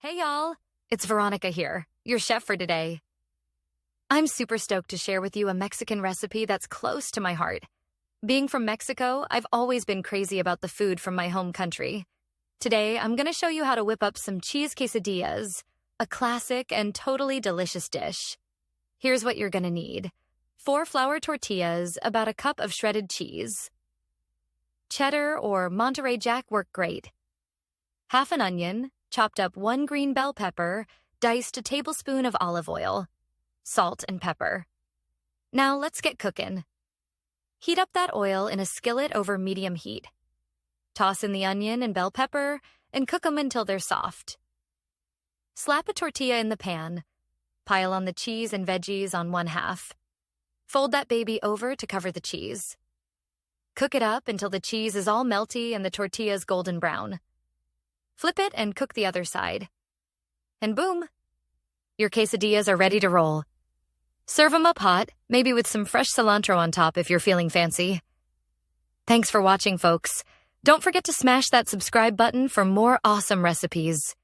Hey y'all, it's Veronica here, your chef for today. I'm super stoked to share with you a Mexican recipe that's close to my heart. Being from Mexico, I've always been crazy about the food from my home country. Today, I'm going to show you how to whip up some cheese quesadillas, a classic and totally delicious dish. Here's what you're going to need. 4 flour tortillas, about a cup of shredded cheese. Cheddar or Monterey Jack work great. Half an onion, chopped up 1 green bell pepper, diced a tablespoon of olive oil, salt and pepper. Now let's get cooking. Heat up that oil in a skillet over medium heat. Toss in the onion and bell pepper and cook them until they're soft. Slap a tortilla in the pan. Pile on the cheese and veggies on 1/2. Fold that baby over to cover the cheese. Cook it up until the cheese is all melty and the tortillas golden brown. Flip it and cook the other side. And boom! Your quesadillas are ready to roll. Serve them up hot, maybe with some fresh cilantro on top if you're feeling fancy. Thanks for watching, folks. Don't forget to smash that subscribe button for more awesome recipes.